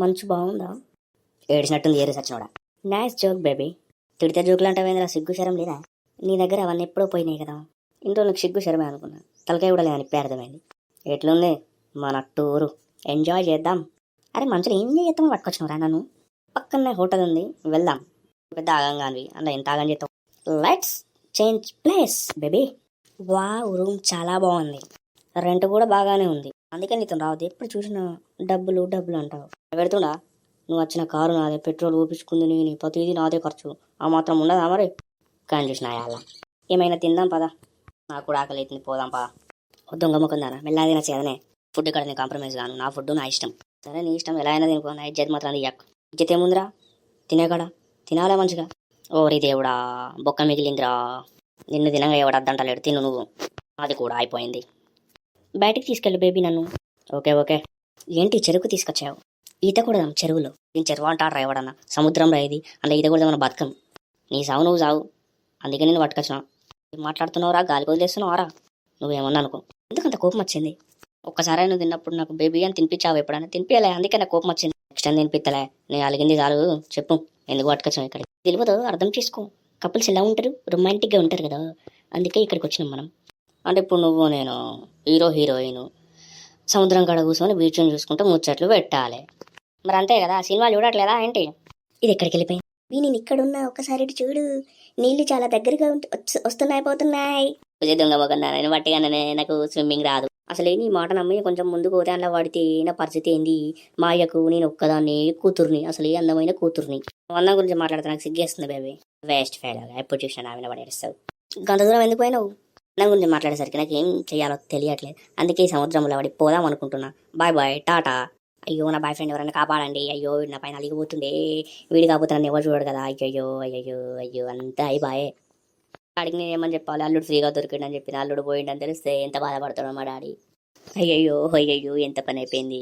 మంచు బాగుందా? ఏడిచినట్టుంది ఏరి సచ్చినోడా. Nice joke baby. తిడితే జోకులు అంటావేంద్రా, సిగ్గు శరం లేదా? నీ దగ్గర అవన్నీ ఎప్పుడో పోయినాయి కదా. ఇంట్లో నీకు సిగ్గు శరమే అనుకున్నా, తలకాయ కూడా లేదని ఇప్పుడే అర్థమైంది. ఎట్లుంది మన టూరు? ఎంజాయ్ చేద్దాం. అరే మంచిగా ఏం చేద్దామో పట్టుకొచ్చినవరా నన్ను. పక్కనే హోటల్ ఉంది, వెళ్దాం. పెద్ద ఆగంగానివి అలా ఎంత ఆగం చేస్తావు. Let's change place baby. Wow, room చాలా బాగుంది. రెంట్ కూడా బాగానే ఉంది. అందుకే నీతో రావద్దు, ఎప్పుడు చూసినా డబ్బులు డబ్బులు అంటావు. పెడుతుండా? నువ్వు వచ్చిన కారు నాదే, పెట్రోల్ ఊపించుకుంది నేను, ప్రతిదీ నాదే ఖర్చు. ఆ మాత్రం ఉండదా మరి? కానీ చూసిన అలా ఏమైనా తిందాం పదా. నాకు కూడా ఆకలి అవుతుంది, పోదాం పదా. దొంగ ముఖందానా, మెల్లగా తినచ్చు కదనే. ఫుడ్ ఇక్కడ నేను కాంప్రమైజ్ కాను, నా ఫుడ్ నా ఇష్టం. సరే నీ ఇష్టం, ఎలా అయినా తినుకో, నా ఇజ్జత్ మాత్రం తీయక్. ఇజ్జత్ ఏముందిరా, తినేకాడ తినాలే మంచిగా. ఓరి దేవుడా, బొక్క మిగిలిందిరా. నిన్ను తినంగా ఎవడద్దంటలేడు, తిను నువ్వు. అది కూడా అయిపోయింది. బయటికి తీసుకెళ్ళు బేబీ నన్ను. Okay okay. ఏంటి చెరుకు తీసుకొచ్చావు? ఈత కూడదాం చెరువులో. నేను చెరువు అంటారా ఎవడన్నా, సముద్రంలో ఇది అలా ఈత కూడా మన బతకం. నీ సావు నువ్వు సావు, అందుకే నేను పట్టుకొచ్చినా. ఏం మాట్లాడుతున్నావురా, గాలికి వదిలేస్తున్నావారా? నువ్వేమన్నా అనుకో. ఎందుకంత కోపం వచ్చింది? ఒక్కసారి నువ్వు తిన్నప్పుడు నాకు బేబీ అని తినిపించావు ఎప్పుడైనా? తినిపించలే, అందుకే నాకు కోపం వచ్చింది. నెక్స్ట్ టైం తినిపిస్తలే. నేను అలిగింది చాలు, చెప్పు ఎందుకు పట్టుకొచ్చావు ఇక్కడికి? తెలియదు, అర్థం చేసుకో. కపుల్స్ ఎలా ఉంటారు, రొమాంటిక్గా ఉంటారు కదా, అందుకే ఇక్కడికి వచ్చినాం మనం. అంటే ఇప్పుడు నువ్వు నేను హీరో హీరోయిన్ సముద్రం కాడ కూర్చొని బీచ్ని చూసుకుంటూ ముచ్చట్లు పెట్టాలి. మరి అంతే కదా, సినిమా చూడట్లేదా ఏంటి? ఇది ఎక్కడికి వెళ్ళిపోయింది? నేను ఇక్కడున్నా, ఒకసారి ఇటు చూడు. నీళ్లు చాలా దగ్గరగా వస్తున్నాయి పోతున్నాయి. దొంగ మొగన్నా, నేను వట్టిగానే నాకు స్విమ్మింగ్ రాదు. అసలు నీ మాట నమ్మి కొంచెం ముందుకు పోతే అందులో పడితే నా పరిస్థితి ఏంది? మా అయ్యకు నేను ఒక్కదాన్ని కూతుర్ని, అసలు ఏ అందమైన కూతుర్ని. అన్న గురించి మాట్లాడితే నాకు సిగ్గేస్తుంది బేబీ. వేస్ట్ ఫెయిల్, ఎప్పుడు చూసినా ఆమె పడేస్తావు. గంట దూరం ఎందుకు పోయినావు? అన్న గురించి మాట్లాడేసరికి నాకు ఏం చేయాలో తెలియట్లేదు, అందుకే ఈ సముద్రంలో పడి పోదాం అనుకుంటున్నా. Bye bye, tata. అయ్యో నా బాయ్ ఫ్రెండ్ ఎవరైనా కాపాడండి, అయ్యో నా పైన అలిగిపోతుండే, వీడి కాకపోతే నన్ను ఎవరు చూడడు కదా, అయ్యో అయ్యో అయ్యో అంతా అయిపోయే. డాడీకి నేను ఏమని చెప్పాలి, అల్లుడు ఫ్రీగా దొరికిండని చెప్పిన, అల్లుడు పోయిండని తెలిస్తే ఎంత బాధపడతాడో మా డాడీ. అయ్యయ్యో అయ్యయ్యో, ఎంత పని అయిపోయింది.